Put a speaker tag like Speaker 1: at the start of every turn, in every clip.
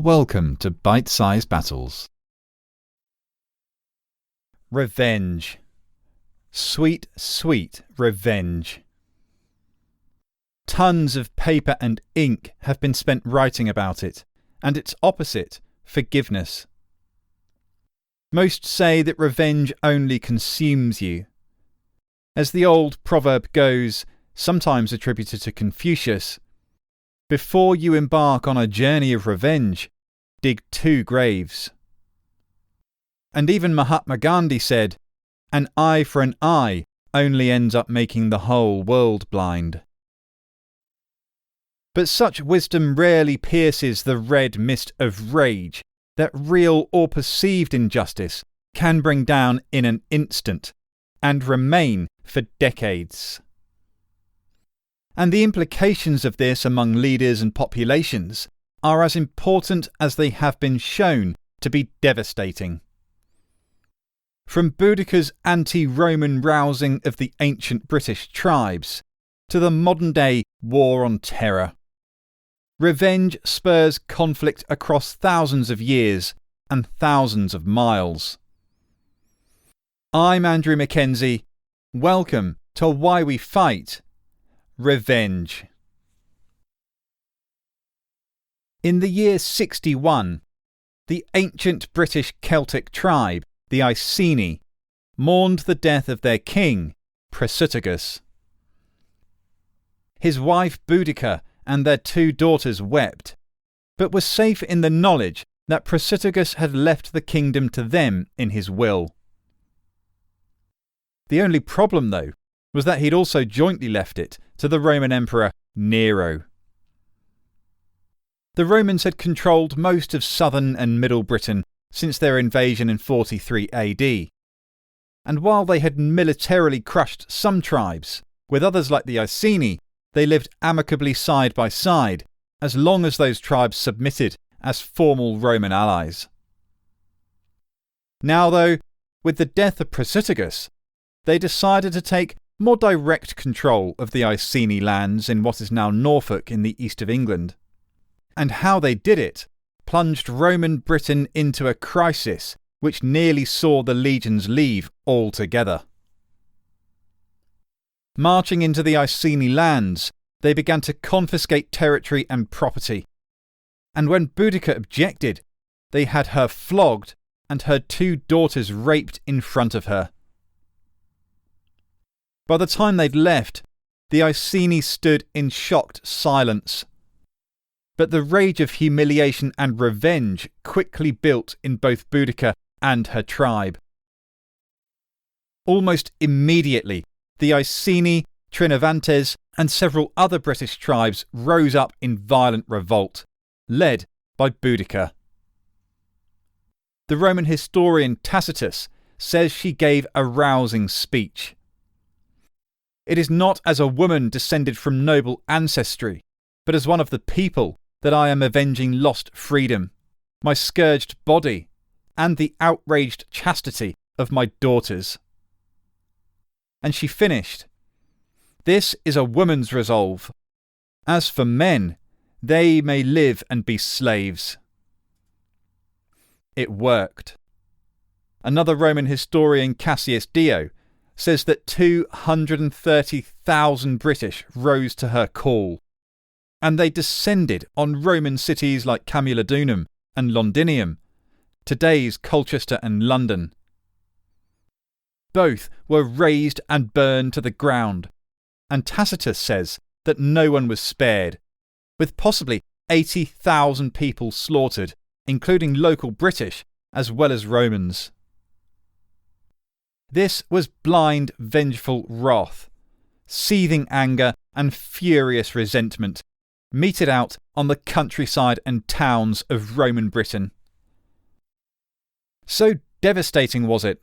Speaker 1: Welcome to Bite-Sized Battles.
Speaker 2: Revenge. Sweet, sweet revenge. Tons of paper and ink have been spent writing about it, and its opposite, forgiveness. Most say that revenge only consumes you. As the old proverb goes, sometimes attributed to Confucius, before you embark on a journey of revenge, dig 2 graves. And even Mahatma Gandhi said, an eye for an eye only ends up making the whole world blind. But such wisdom rarely pierces the red mist of rage that real or perceived injustice can bring down in an instant and remain for decades. And the implications of this among leaders and populations are as important as they have been shown to be devastating. From Boudicca's anti-Roman rousing of the ancient British tribes to the modern-day war on terror, revenge spurs conflict across thousands of years and thousands of miles. I'm Andrew Mackenzie. Welcome to Why We Fight. Revenge. In the year 61, the ancient British Celtic tribe, the Iceni, mourned the death of their king, Prasutagus. His wife Boudicca and their 2 daughters wept, but were safe in the knowledge that Prasutagus had left the kingdom to them in his will. The only problem, though, was that he'd also jointly left it to the Roman Emperor Nero. The Romans had controlled most of southern and middle Britain since their invasion in 43 AD, and while they had militarily crushed some tribes, with others like the Iceni, they lived amicably side by side as long as those tribes submitted as formal Roman allies. Now, though, with the death of Prasutagus, they decided to take more direct control of the Iceni lands in what is now Norfolk in the east of England. And how they did it plunged Roman Britain into a crisis which nearly saw the legions leave altogether. Marching into the Iceni lands, they began to confiscate territory and property. And when Boudicca objected, they had her flogged and her 2 daughters raped in front of her. By the time they'd left, the Iceni stood in shocked silence. But the rage of humiliation and revenge quickly built in both Boudicca and her tribe. Almost immediately, the Iceni, Trinovantes, and several other British tribes rose up in violent revolt, led by Boudicca. The Roman historian Tacitus says she gave a rousing speech. It is not as a woman descended from noble ancestry, but as one of the people that I am avenging lost freedom, my scourged body, and the outraged chastity of my daughters. And she finished, this is a woman's resolve. As for men, they may live and be slaves. It worked. Another Roman historian, Cassius Dio, says that 230,000 British rose to her call, and they descended on Roman cities like Camulodunum and Londinium, today's Colchester and London. Both were razed and burned to the ground, and Tacitus says that no one was spared, with possibly 80,000 people slaughtered, including local British as well as Romans. This was blind, vengeful wrath, seething anger and furious resentment, meted out on the countryside and towns of Roman Britain. So devastating was it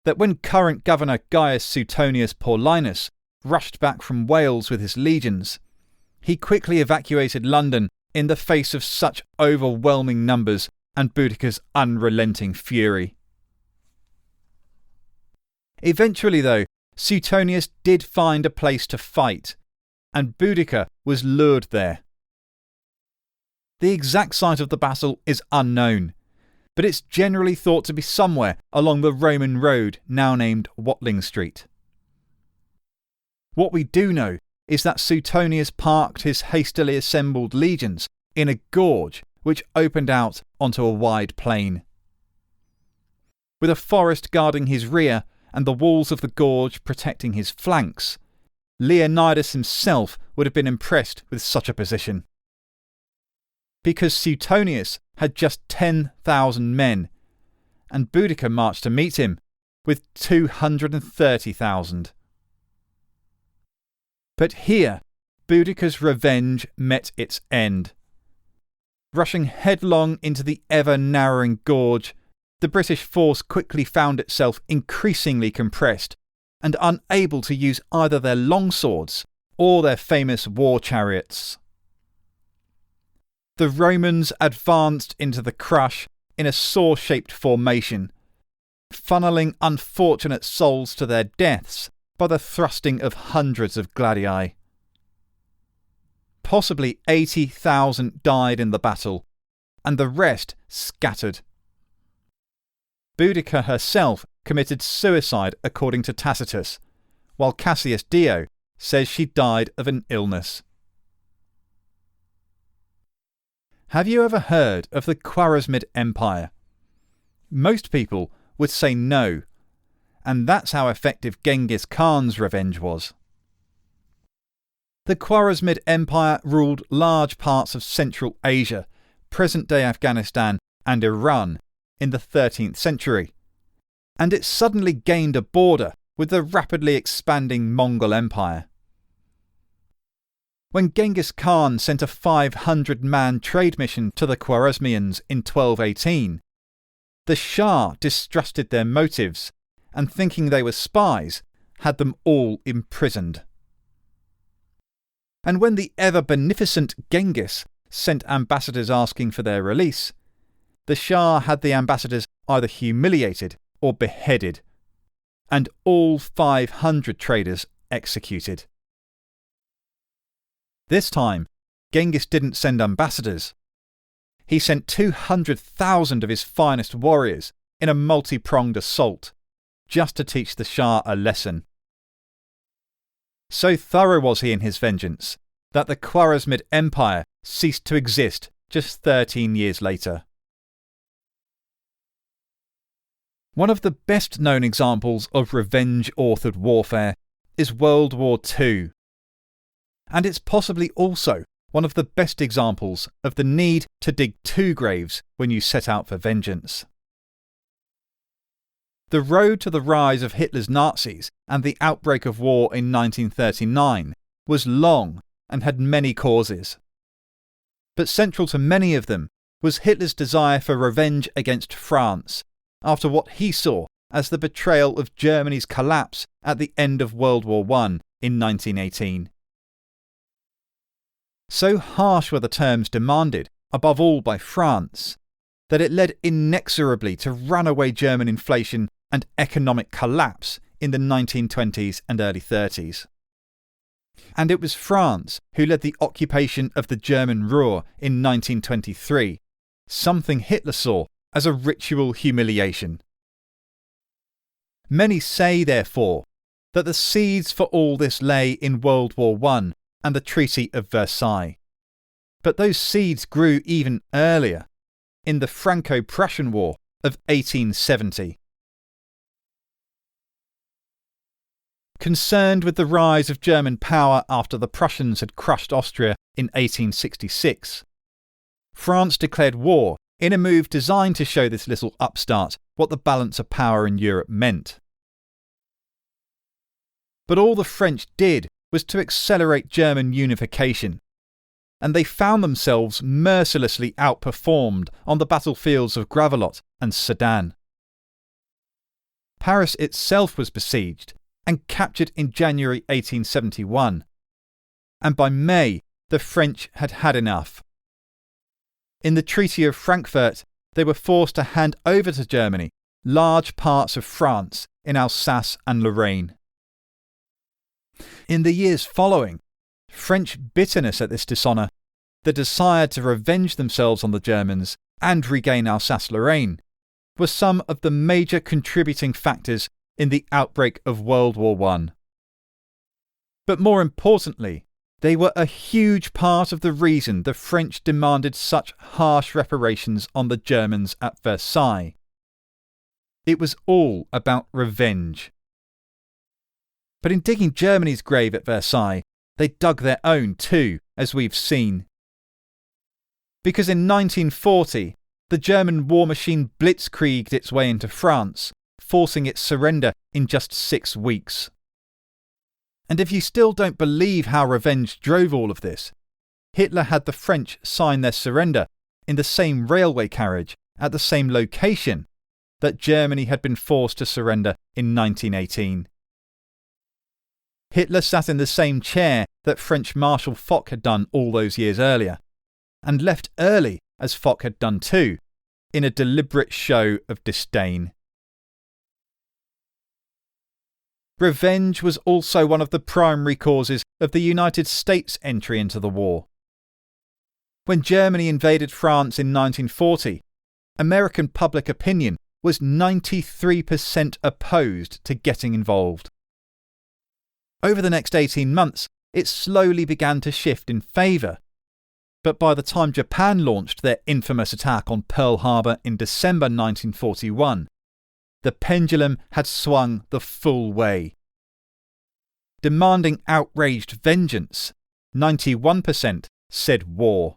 Speaker 2: that when current Governor Gaius Suetonius Paulinus rushed back from Wales with his legions, he quickly evacuated London in the face of such overwhelming numbers and Boudicca's unrelenting fury. Eventually, though, Suetonius did find a place to fight, and Boudicca was lured there. The exact site of the battle is unknown, but it's generally thought to be somewhere along the Roman road now named Watling Street. What we do know is that Suetonius parked his hastily assembled legions in a gorge which opened out onto a wide plain. With a forest guarding his rear and the walls of the gorge protecting his flanks, Leonidas himself would have been impressed with such a position. Because Suetonius had just 10,000 men, and Boudicca marched to meet him with 230,000. But here, Boudicca's revenge met its end. Rushing headlong into the ever-narrowing gorge, the British force quickly found itself increasingly compressed and unable to use either their longswords or their famous war chariots. The Romans advanced into the crush in a saw-shaped formation, funneling unfortunate souls to their deaths by the thrusting of hundreds of gladii. Possibly 80,000 died in the battle, and the rest scattered. Boudicca herself committed suicide according to Tacitus, while Cassius Dio says she died of an illness. Have you ever heard of the Khwarezmid Empire? Most people would say no, and that's how effective Genghis Khan's revenge was. The Khwarezmid Empire ruled large parts of Central Asia, present-day Afghanistan and Iran in the 13th century, and it suddenly gained a border with the rapidly expanding Mongol Empire. When Genghis Khan sent a 500-man trade mission to the Khwarezmians in 1218, the Shah distrusted their motives and, thinking they were spies, had them all imprisoned. And when the ever-beneficent Genghis sent ambassadors asking for their release, the Shah had the ambassadors either humiliated or beheaded, and all 500 traders executed. This time, Genghis didn't send ambassadors. He sent 200,000 of his finest warriors in a multi-pronged assault, just to teach the Shah a lesson. So thorough was he in his vengeance that the Khwarezmid Empire ceased to exist just 13 years later. One of the best-known examples of revenge-authored warfare is World War II, and it's possibly also one of the best examples of the need to dig two graves when you set out for vengeance. The road to the rise of Hitler's Nazis and the outbreak of war in 1939 was long and had many causes. But central to many of them was Hitler's desire for revenge against France after what he saw as the betrayal of Germany's collapse at the end of World War I in 1918. So harsh were the terms demanded, above all by France, that it led inexorably to runaway German inflation and economic collapse in the 1920s and early 30s. And it was France who led the occupation of the German Ruhr in 1923, something Hitler saw as a ritual humiliation. Many say, therefore, that the seeds for all this lay in World War I and the Treaty of Versailles. But those seeds grew even earlier, in the Franco-Prussian War of 1870. Concerned with the rise of German power after the Prussians had crushed Austria in 1866, France declared war in a move designed to show this little upstart what the balance of power in Europe meant. But all the French did was to accelerate German unification, and they found themselves mercilessly outperformed on the battlefields of Gravelotte and Sedan. Paris itself was besieged and captured in January 1871, and by May the French had had enough. In the Treaty of Frankfurt, they were forced to hand over to Germany large parts of France in Alsace and Lorraine. In the years following, French bitterness at this dishonour the desire to revenge themselves on the Germans and regain Alsace-Lorraine, were some of the major contributing factors in the outbreak of World War I. But more importantly, they were a huge part of the reason the French demanded such harsh reparations on the Germans at Versailles. It was all about revenge. But in digging Germany's grave at Versailles, they dug their own too, as we've seen. Because in 1940, the German war machine blitzkrieged its way into France, forcing its surrender in just 6 weeks. And if you still don't believe how revenge drove all of this, Hitler had the French sign their surrender in the same railway carriage at the same location that Germany had been forced to surrender in 1918. Hitler sat in the same chair that French Marshal Foch had done all those years earlier, and left early as Foch had done too, in a deliberate show of disdain. Revenge was also one of the primary causes of the United States' entry into the war. When Germany invaded France in 1940, American public opinion was 93% opposed to getting involved. Over the next 18 months, it slowly began to shift in favour. But by the time Japan launched their infamous attack on Pearl Harbor in December 1941, the pendulum had swung the full way. Demanding outraged vengeance, 91% said war.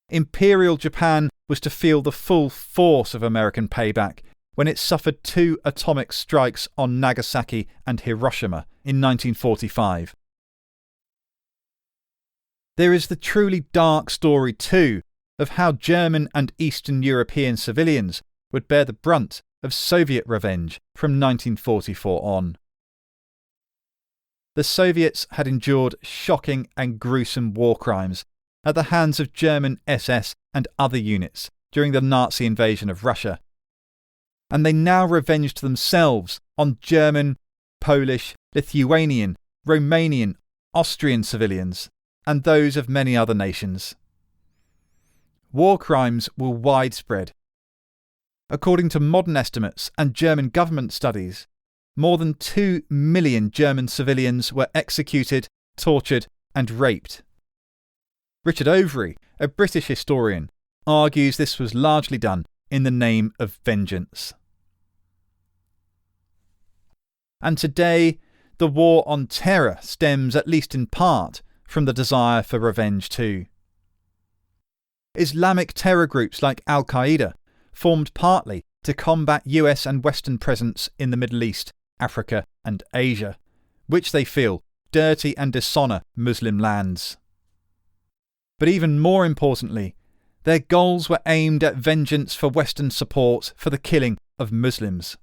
Speaker 2: Imperial Japan was to feel the full force of American payback when it suffered 2 atomic strikes on Nagasaki and Hiroshima in 1945. There is the truly dark story too of how German and Eastern European civilians would bear the brunt of Soviet revenge from 1944 on. The Soviets had endured shocking and gruesome war crimes at the hands of German SS and other units during the Nazi invasion of Russia, and they now revenged themselves on German, Polish, Lithuanian, Romanian, Austrian civilians, and those of many other nations. War crimes were widespread. According to modern estimates and German government studies, more than 2 million German civilians were executed, tortured, and raped. Richard Overy, a British historian, argues this was largely done in the name of vengeance. And today, the war on terror stems, at least in part, from the desire for revenge too. Islamic terror groups like Al-Qaeda formed partly to combat US and Western presence in the Middle East, Africa and Asia, which they feel dirty and dishonour Muslim lands. But even more importantly, their goals were aimed at vengeance for Western support for the killing of Muslims.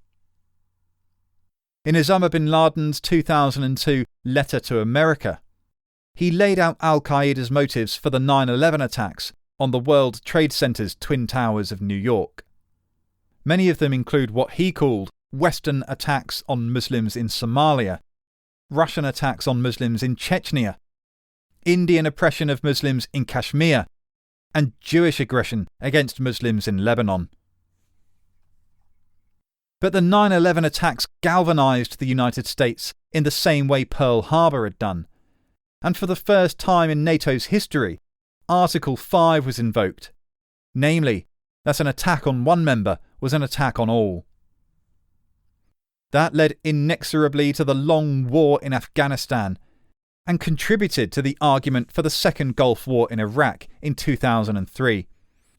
Speaker 2: In Osama bin Laden's 2002 letter to America, he laid out Al-Qaeda's motives for the 9/11 attacks on the World Trade Center's Twin Towers of New York. Many of them include what he called Western attacks on Muslims in Somalia, Russian attacks on Muslims in Chechnya, Indian oppression of Muslims in Kashmir, and Jewish aggression against Muslims in Lebanon. But the 9/11 attacks galvanized the United States in the same way Pearl Harbor had done, and for the first time in NATO's history, Article 5 was invoked, namely, that an attack on one member was an attack on all. That led inexorably to the long war in Afghanistan and contributed to the argument for the Second Gulf War in Iraq in 2003,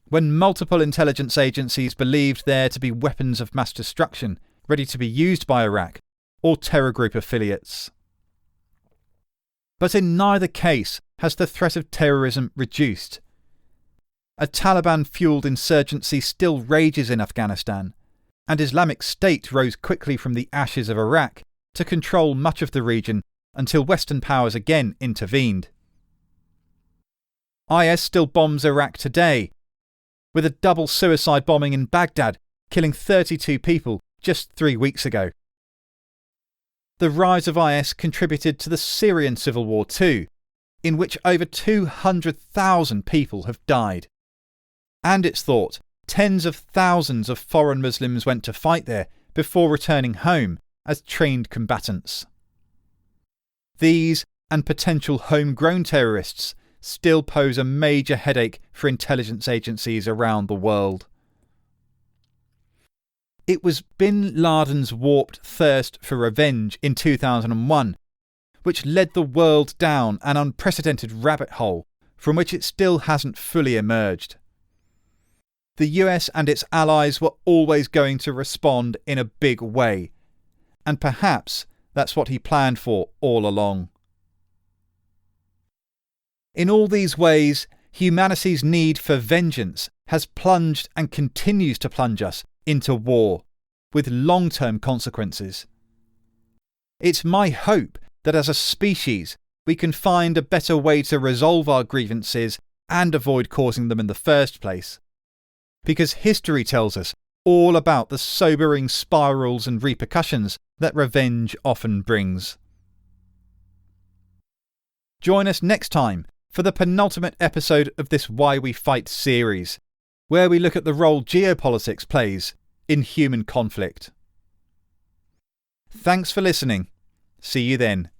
Speaker 2: when multiple intelligence agencies believed there to be weapons of mass destruction ready to be used by Iraq or terror group affiliates. But in neither case has the threat of terrorism reduced. A Taliban-fueled insurgency still rages in Afghanistan, and Islamic State rose quickly from the ashes of Iraq to control much of the region until Western powers again intervened. IS still bombs Iraq today, with a double suicide bombing in Baghdad killing 32 people just 3 weeks ago. The rise of IS contributed to the Syrian civil war too, in which over 200,000 people have died. And it's thought tens of thousands of foreign Muslims went to fight there before returning home as trained combatants. These and potential homegrown terrorists still pose a major headache for intelligence agencies around the world. It was bin Laden's warped thirst for revenge in 2001 which led the world down an unprecedented rabbit hole from which it still hasn't fully emerged. The US and its allies were always going to respond in a big way, and perhaps that's what he planned for all along. In all these ways, humanity's need for vengeance has plunged and continues to plunge us into war, with long-term consequences. It's my hope that as a species we can find a better way to resolve our grievances and avoid causing them in the first place. Because history tells us all about the sobering spirals and repercussions that revenge often brings. Join us next time for the penultimate episode of this Why We Fight series, where we look at the role geopolitics plays in human conflict. Thanks for listening. See you then.